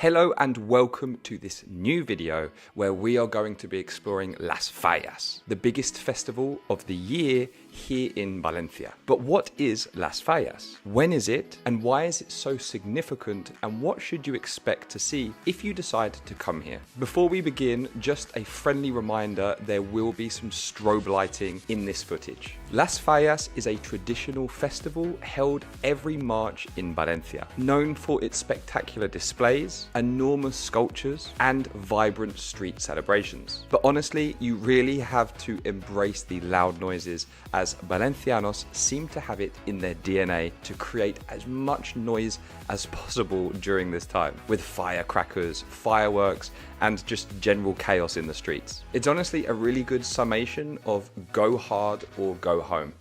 Hello and welcome to this new video where we are going to be exploring Las Fallas, the biggest festival of the year here in Valencia. But what is Las Fallas? When is it? And why is it so significant? And what should you expect to see if you decide to come here? Before we begin, just a friendly reminder, there will be some strobe lighting in this footage. Las Fallas is a traditional festival held every March in Valencia, known for its spectacular displays, enormous sculptures, and vibrant street celebrations. But honestly, you really have to embrace the loud noises, as Valencianos seem to have it in their DNA to create as much noise as possible during this time, with firecrackers, fireworks, and just general chaos in the streets. It's honestly a really good summation of go hard or go home.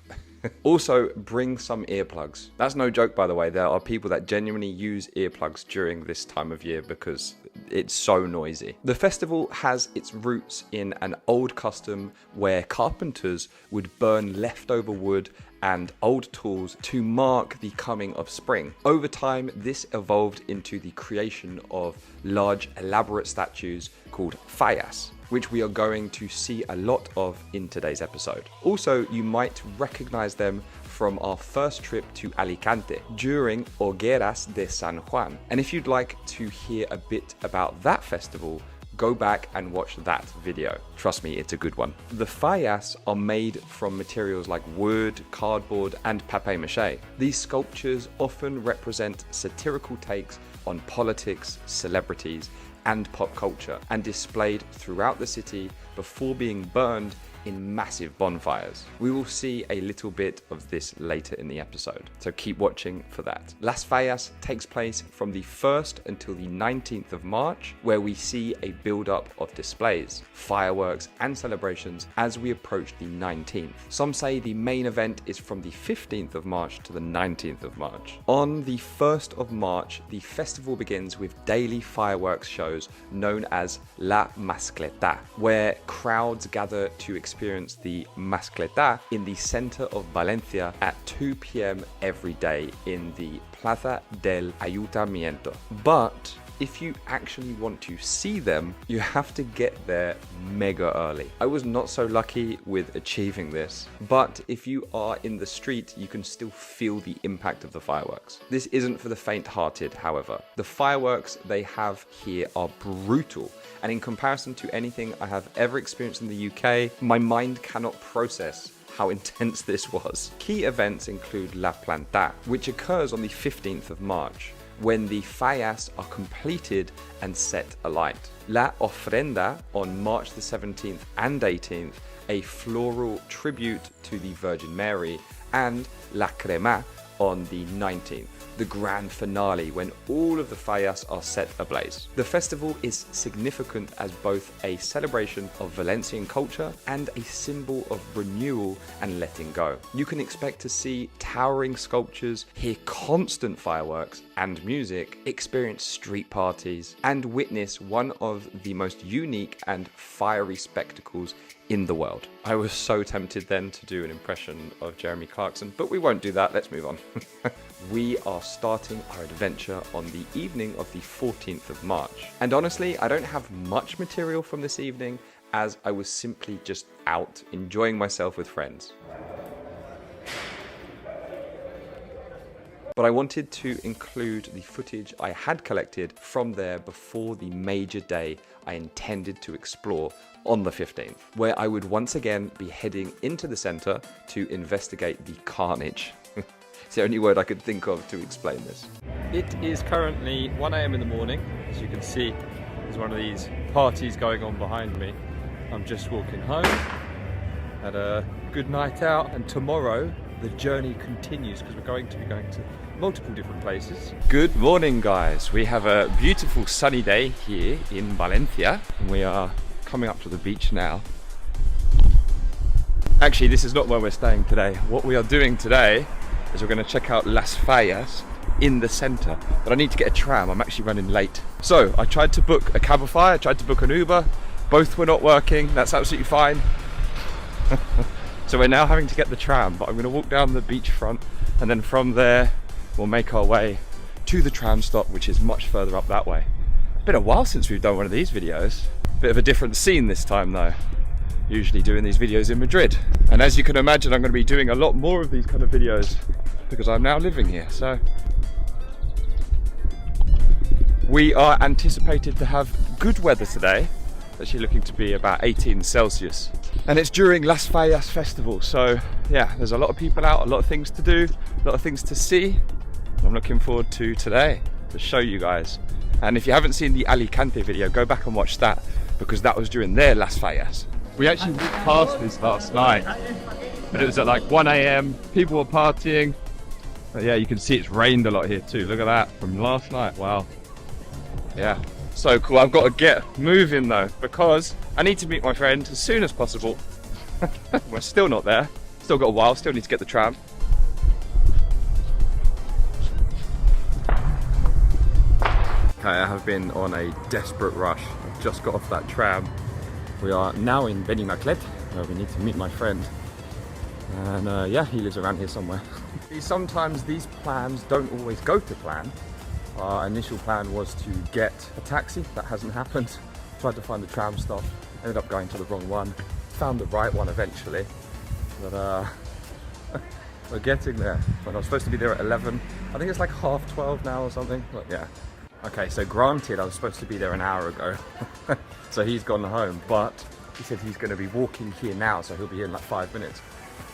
Also, bring some earplugs. That's no joke, by the way. There are people that genuinely use earplugs during this time of year because it's so noisy. The festival has its roots in an old custom where carpenters would burn leftover wood and old tools to mark the coming of spring. Over time, this evolved into the creation of large, elaborate statues called fallas, which we are going to see a lot of in today's episode. Also, you might recognize them from our first trip to Alicante during Hogueras de San Juan. And if you'd like to hear a bit about that festival, go back and watch that video. Trust me, it's a good one. The fallas are made from materials like wood, cardboard, and papier-mâché. These sculptures often represent satirical takes on politics, celebrities, and pop culture, and displayed throughout the city before being burned in massive bonfires. We will see a little bit of this later in the episode, so keep watching for that. Las Fallas takes place from the 1st until the 19th of March, where we see a build-up of displays, fireworks, and celebrations as we approach the 19th. Some say the main event is from the 15th of March to the 19th of March. On the 1st of March, the festival begins with daily fireworks shows known as La Mascletà, where crowds gather to experience the mascletà in the center of Valencia at 2 p.m. every day in the Plaza del Ayuntamiento. But if you actually want to see them, you have to get there mega early. I was not so lucky with achieving this, but if you are in the street, you can still feel the impact of the fireworks. This isn't for the faint-hearted, however. The fireworks they have here are brutal, and in comparison to anything I have ever experienced in the UK, my mind cannot process how intense this was. Key events include La Planta, which occurs on the 15th of March, when the fallas are completed and set alight. La Ofrenda on March the 17th and 18th, a floral tribute to the Virgin Mary, and La Cremà on the 19th, the grand finale when all of the fallas are set ablaze. The festival is significant as both a celebration of Valencian culture and a symbol of renewal and letting go. You can expect to see towering sculptures, hear constant fireworks and music, experience street parties, and witness one of the most unique and fiery spectacles in the world. I was so tempted then to do an impression of Jeremy Clarkson, but we won't do that. Let's move on. We are starting our adventure on the evening of the 14th of March. And honestly, I don't have much material from this evening, as I was simply just out enjoying myself with friends. But I wanted to include the footage I had collected from there before the major day I intended to explore on the 15th, where I would once again be heading into the center to investigate the carnage. It's the only word I could think of to explain this. It is currently 1 a.m. in the morning. As you can see, there's one of these parties going on behind me. I'm just walking home, had a good night out, and tomorrow the journey continues because we're going to be going to multiple different places. Good morning, guys. We have a beautiful sunny day here in Valencia, and we are coming up to the beach now. Actually, this is not where we're staying today. What we are doing today is we're going to check out Las Fallas in the center, but I need to get a tram. I'm actually running late. So I tried to book a Cabify, I tried to book an Uber, both were not working. That's absolutely fine. So we're now having to get the tram, but I'm going to walk down the beachfront, and then from there we'll make our way to the tram stop, which is much further up that way. Been a while since we've done one of these videos. Bit of a different scene this time though. Usually doing these videos in Madrid. And as you can imagine, I'm going to be doing a lot more of these kind of videos because I'm now living here. So we are anticipated to have good weather today. Actually looking to be about 18 Celsius. And it's during Las Fallas festival. So yeah, there's a lot of people out, a lot of things to do, a lot of things to see. I'm looking forward to today to show you guys. And if you haven't seen the Alicante video, go back and watch that because that was during their Las Fallas. We actually walked past this last night, but it was at like 1 AM, people were partying. But yeah, you can see it's rained a lot here too. Look at that from last night, wow. Yeah, so cool. I've got to get moving though, because I need to meet my friend as soon as possible. We're still not there, still got a while, still need to get the tram. Okay, I have been on a desperate rush. I've just got off that tram. We are now in Benimaclet, where we need to meet my friend. And yeah, he lives around here somewhere. Sometimes these plans don't always go to plan. Our initial plan was to get a taxi. That hasn't happened. Tried to find the tram stop, ended up going to the wrong one. Found the right one eventually, but we're getting there. But I was supposed to be there at 11. I think it's like 12:30 now or something, but yeah. Okay, so granted I was supposed to be there an hour ago, so he's gone home, but he said he's going to be walking here now, so he'll be here in like 5 minutes.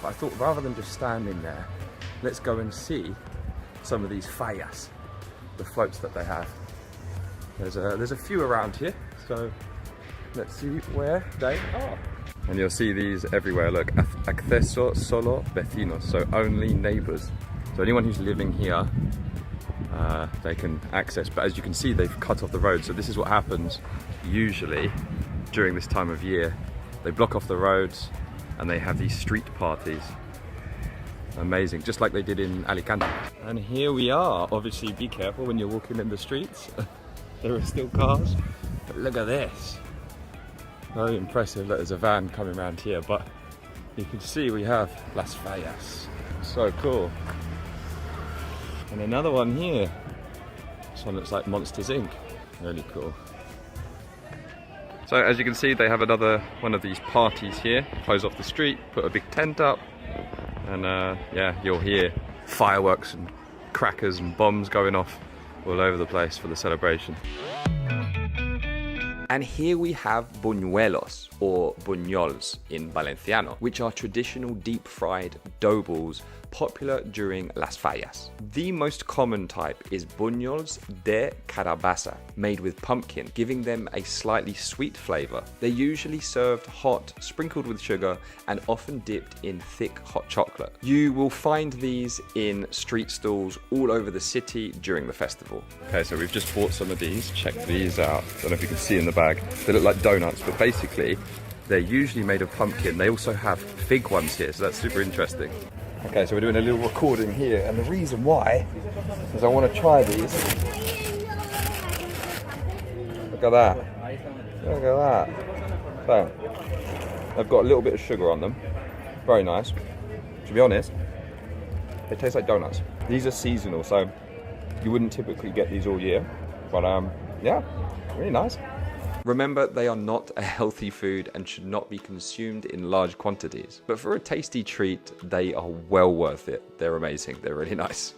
But I thought rather than just standing there, let's go and see some of these fallas, the floats that they have. There's a few around here, so let's see where they are. And you'll see these everywhere, look, acceso solo vecinos, so only neighbours. So anyone who's living here, they can access, but as you can see they've cut off the road. So this is what happens usually during this time of year. They block off the roads and they have these street parties. Amazing, just like they did in Alicante. And here we are. Obviously be careful when you're walking in the streets. There are still cars, but look at this. Very impressive that there's a van coming around here, but you can see we have Las Fallas. So cool. And another one here. This one looks like Monsters Inc. Really cool. So as you can see, they have another one of these parties here. Close off the street, put a big tent up, and yeah, you'll hear fireworks and crackers and bombs going off all over the place for the celebration. And here we have buñuelos, or buñuelos in Valenciano, which are traditional deep-fried dough balls popular during Las Fallas. The most common type is buñuelos de carabassa, made with pumpkin, giving them a slightly sweet flavor. They're usually served hot, sprinkled with sugar, and often dipped in thick hot chocolate. You will find these in street stalls all over the city during the festival. Okay, so we've just bought some of these. Check these out. Don't know if you can see in the bag. They look like donuts, but basically they're usually made of pumpkin. They also have fig ones here, so that's super interesting. Okay, so we're doing a little recording here, and the reason why is I want to try these. Look at that. Look at that. So, they've got a little bit of sugar on them. Very nice. To be honest, they taste like donuts. These are seasonal, so you wouldn't typically get these all year. But yeah, really nice. Remember, they are not a healthy food and should not be consumed in large quantities. But for a tasty treat, they are well worth it. They're amazing. They're really nice.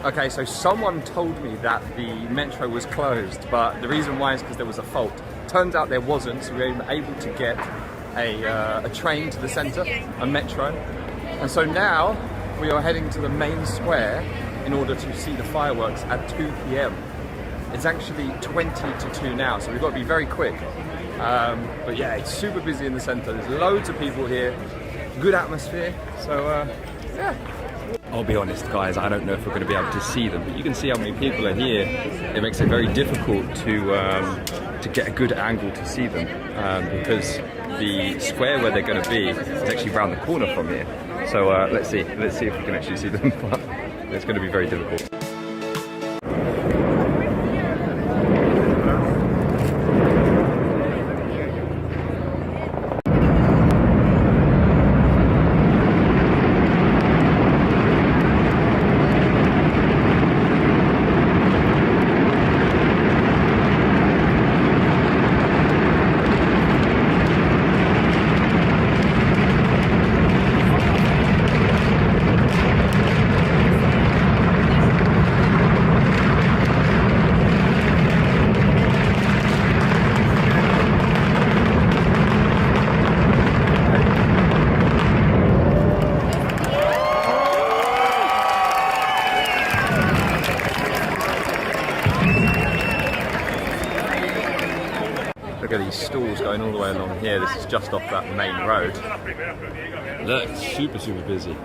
Okay, so someone told me that the metro was closed, but the reason why is because there was a fault. Turns out there wasn't, so we were able to get a train to the center, a metro. And so now we are heading to the main square in order to see the fireworks at 2 PM. It's actually 20 to 2 now, so we've got to be very quick. But yeah, it's super busy in the center. There's loads of people here, good atmosphere. So yeah. I'll be honest guys, I don't know if we're going to be able to see them, but you can see how many people are here. It makes it very difficult to get a good angle to see them because the square where they're going to be is actually around the corner from here. So let's see if we can actually see them, but it's going to be very difficult. going all the way along here. This is just off that main road. Look, it's super, super busy.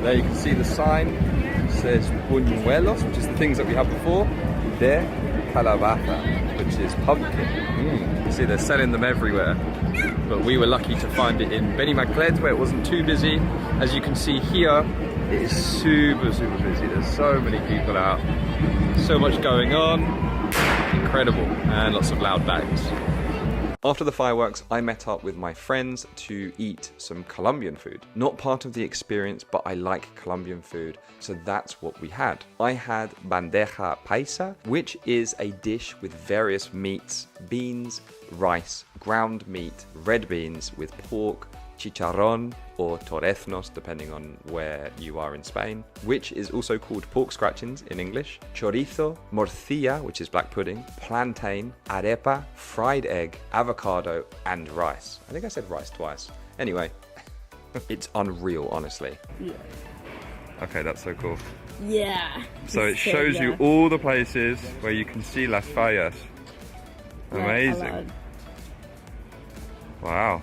There you can see the sign. It says buñuelos, which is the things that we had before. There, carabassa, which is pumpkin. You see they're selling them everywhere. But we were lucky to find it in Benimaclet where it wasn't too busy. As you can see here, it is super, super busy. There's so many people out. So much going on. Incredible. And lots of loud bangs. After the fireworks, I met up with my friends to eat some Colombian food. Not part of the experience, but I like Colombian food, so that's what we had. I had bandeja paisa, which is a dish with various meats, beans, rice, ground meat, red beans with pork, chicharrón or torreznos, depending on where you are in Spain, which is also called pork scratchings in English, chorizo, morcilla, which is black pudding, plantain, arepa, fried egg, avocado, and rice. I think I said rice twice. Anyway, it's unreal, honestly. Yeah. Okay, that's so cool. Yeah. So it shows you all the places where you can see Las Fallas. Amazing. Wow.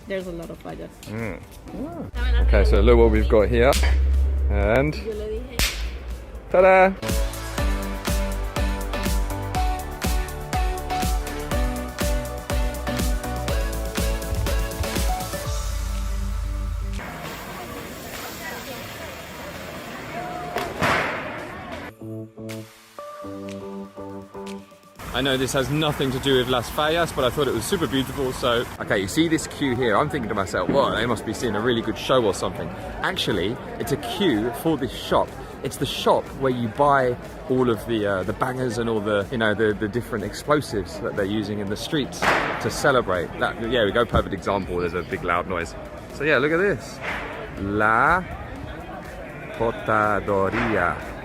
There's a lot of fallas. Mm. Oh. Okay, so look what we've got here. And ta-da! I know this has nothing to do with Las Fallas, but I thought it was super beautiful, so... Okay, you see this queue here, I'm thinking to myself, well, they must be seeing a really good show or something. Actually, it's a queue for this shop. It's the shop where you buy all of the bangers and all the, you know, the different explosives that they're using in the streets to celebrate. That, yeah, we go, perfect example, there's a big loud noise. So yeah, look at this. La Potadoria.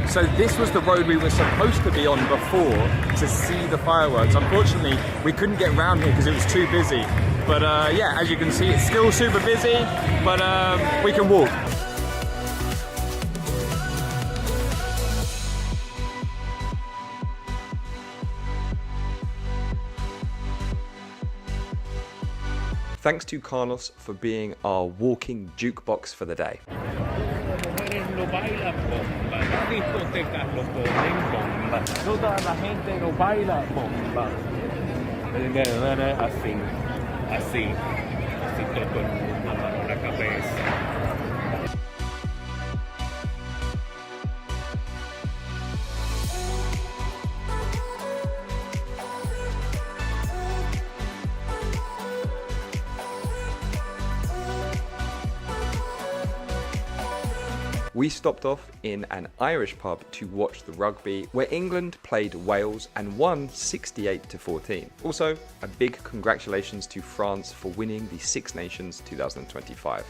So this was the road we were supposed to be on before to see the fireworks. Unfortunately, we couldn't get around here because it was too busy. But yeah, as you can see, it's still super busy, but we can walk. Thanks to Carlos for being our walking jukebox for the day. No baila bomba, las discotecas lo ponen bomba, toda la gente no baila bomba. Así, así, así todo el mundo bajo la cabeza. We stopped off in an Irish pub to watch the rugby, where England played Wales and won 68-14. Also, a big congratulations to France for winning the Six Nations 2025.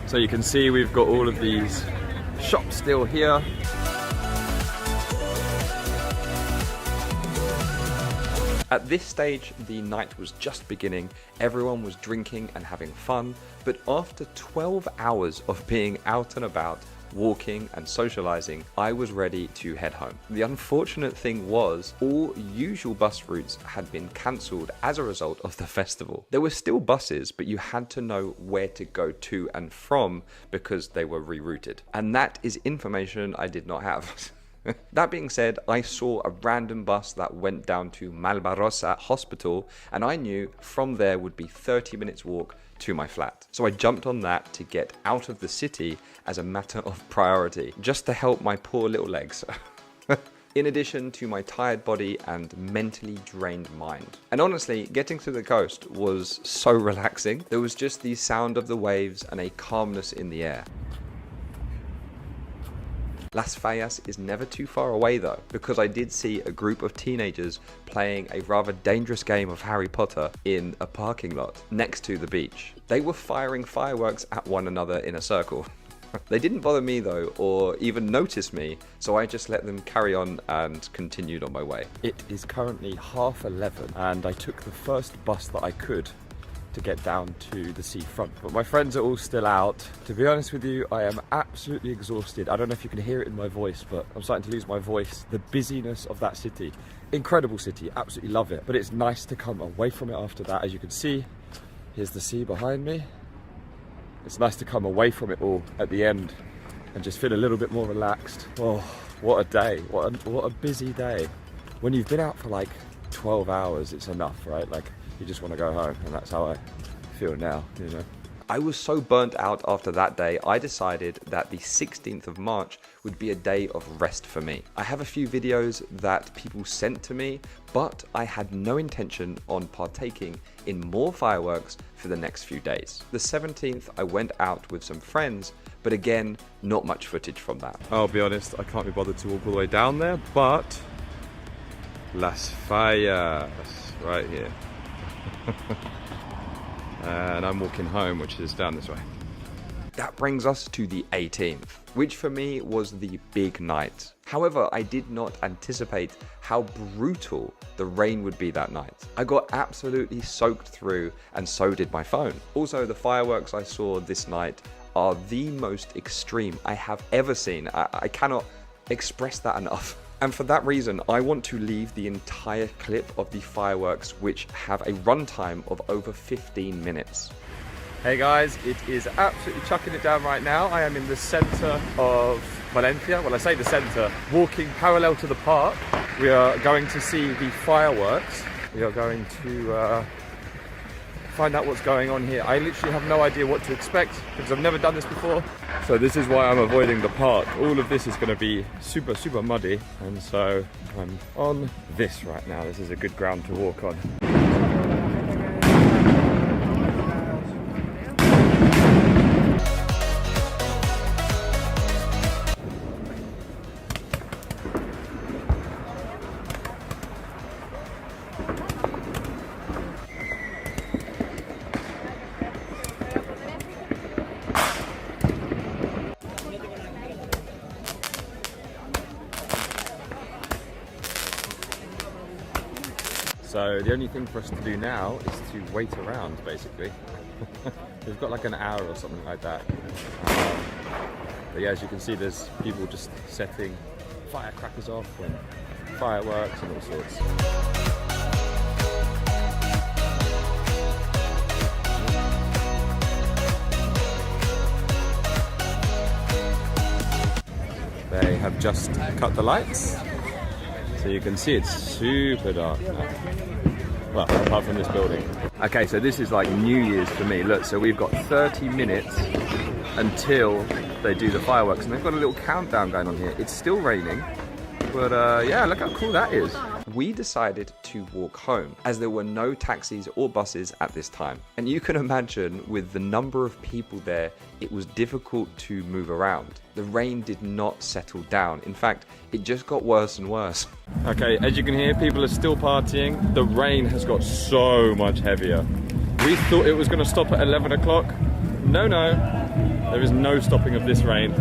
So you can see we've got all of these shops still here. At this stage, the night was just beginning, everyone was drinking and having fun, but after 12 hours of being out and about, walking and socializing, I was ready to head home. The unfortunate thing was, all usual bus routes had been cancelled as a result of the festival. There were still buses, but you had to know where to go to and from because they were rerouted. And that is information I did not have. That being said, I saw a random bus that went down to Malbarossa Hospital, and I knew from there would be 30 minutes walk to my flat. So I jumped on that to get out of the city as a matter of priority, just to help my poor little legs. In addition to my tired body and mentally drained mind. And honestly, getting to the coast was so relaxing. There was just the sound of the waves and a calmness in the air. Las Fallas is never too far away though, because I did see a group of teenagers playing a rather dangerous game of Harry Potter in a parking lot next to the beach. They were firing fireworks at one another in a circle. They didn't bother me though, or even notice me, so I just let them carry on and continued on my way. It is currently 11:30 and I took the first bus that I could to get down to the seafront. But my friends are all still out. To be honest with you, I am absolutely exhausted. I don't know if you can hear it in my voice, but I'm starting to lose my voice. The busyness of that city. Incredible city, absolutely love it. But it's nice to come away from it after that. As you can see, here's the sea behind me. It's nice to come away from it all at the end and just feel a little bit more relaxed. Oh, what a day. What a busy day. When you've been out for like 12 hours, it's enough, right? Like, you just want to go home, and that's how I feel now, you know. I was so burnt out after that day, I decided that the 16th of March would be a day of rest for me. I have a few videos that people sent to me, but I had no intention on partaking in more fireworks for the next few days. The 17th, I went out with some friends, but again, not much footage from that. I'll be honest, I can't be bothered to walk all the way down there, but Las Fallas, right here. And I'm walking home, which is down this way. That brings us to the 18th, which for me was the big night. However, I did not anticipate how brutal the rain would be that night. I got absolutely soaked through, and so did my phone. Also, the fireworks I saw this night are the most extreme I have ever seen. I cannot express that enough. And for that reason, I want to leave the entire clip of the fireworks, which have a runtime of over 15 minutes. Hey guys, it is absolutely chucking it down right now. I am in the center of Valencia. Well, I say the center, walking parallel to the park. We are going to see the fireworks. We are going to find out what's going on here. I literally have no idea what to expect because I've never done this before. So this is why I'm avoiding the park. All of this is going to be super, super muddy. And so I'm on this right now. This is a good ground to walk on. So the only thing for us to do now is to wait around, basically. We've got like an hour or something like that. But yeah, as you can see, there's people just setting firecrackers off and fireworks and all sorts. I've just cut the lights. So you can see it's super dark now. Well, apart from this building. Okay, so this is like New Year's for me. Look, so we've got 30 minutes until they do the fireworks, and they've got a little countdown going on here. It's still raining, but yeah, look how cool that is. We decided to walk home as there were no taxis or buses at this time. And you can imagine with the number of people there, it was difficult to move around. The rain did not settle down. In fact, it just got worse and worse. Okay, as you can hear, people are still partying. The rain has got so much heavier. We thought it was going to stop at 11 o'clock. No, there is no stopping of this rain.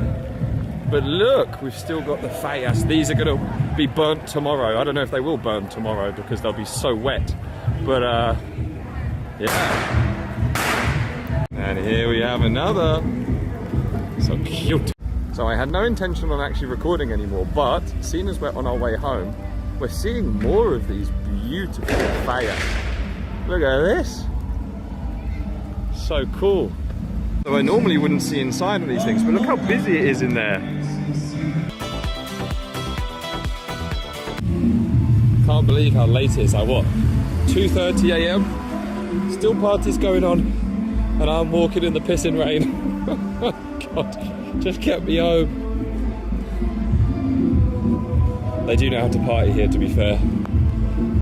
But look, we've still got the Fallas. These are going to be burnt tomorrow. I don't know if they will burn tomorrow because they'll be so wet. But yeah. And here we have another. So cute. So I had no intention on actually recording anymore, but seeing as we're on our way home, we're seeing more of these beautiful Fallas. Look at this. So cool. So I normally wouldn't see inside of these things, but look how busy it is in there. Can't believe how late it is. Like what? 2:30 a.m. Still parties going on, and I'm walking in the pissing rain. God, just kept me home. They do know how to party here, to be fair.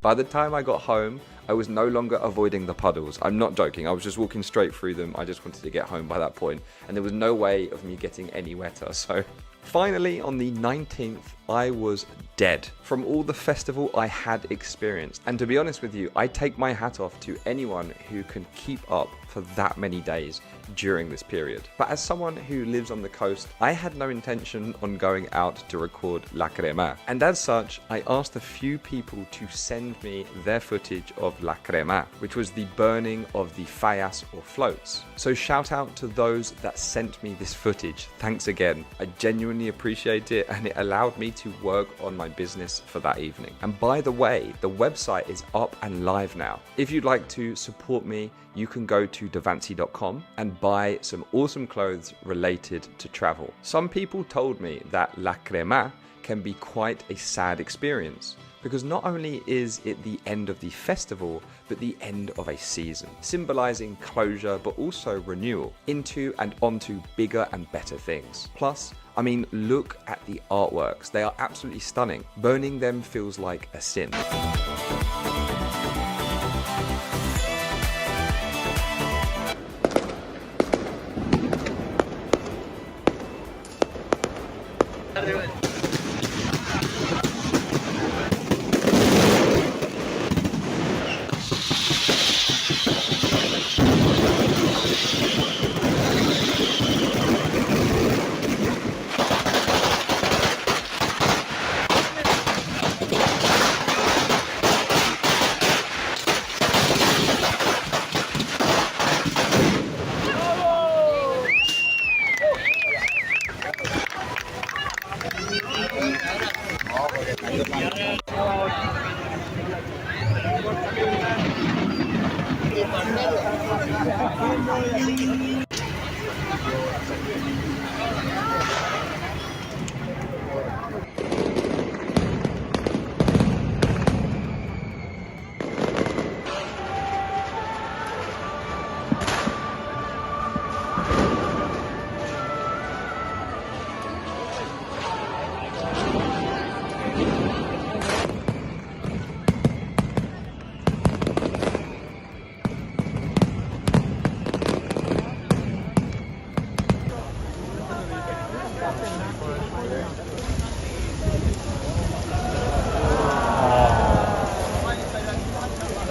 By the time I got home, I was no longer avoiding the puddles. I'm not joking, I was just walking straight through them. I just wanted to get home by that point, and there was no way of me getting any wetter. So finally, on the 19th, I was dead from all the festival I had experienced. And to be honest with you, I take my hat off to anyone who can keep up for that many days during this period. But as someone who lives on the coast, I had no intention on going out to record La Cremà. And as such, I asked a few people to send me their footage of La Cremà, which was the burning of the Fallas or floats. So shout out to those that sent me this footage. Thanks again. I genuinely appreciate it, and it allowed me to work on my business for that evening. And by the way, the website is up and live now. If you'd like to support me, you can go to deafening.com and buy some awesome clothes related to travel. Some people told me that La Cremà can be quite a sad experience, because not only is it the end of the festival, but the end of a season, symbolizing closure, but also renewal into and onto bigger and better things. Plus, I mean, look at the artworks. They are absolutely stunning. Burning them feels like a sin.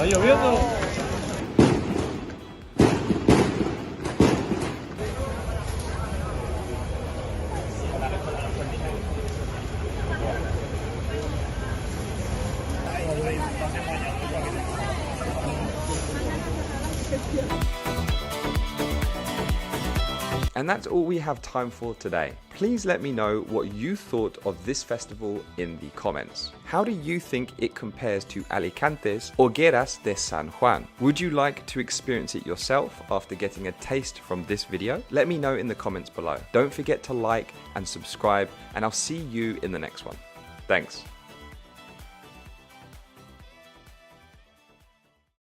Está lloviendo. And that's all we have time for today. Please let me know what you thought of this festival in the comments. How do you think it compares to Alicante's Hogueras de San Juan? Would you like to experience it yourself after getting a taste from this video? Let me know in the comments below. Don't forget to like and subscribe, and I'll see you in the next one. Thanks.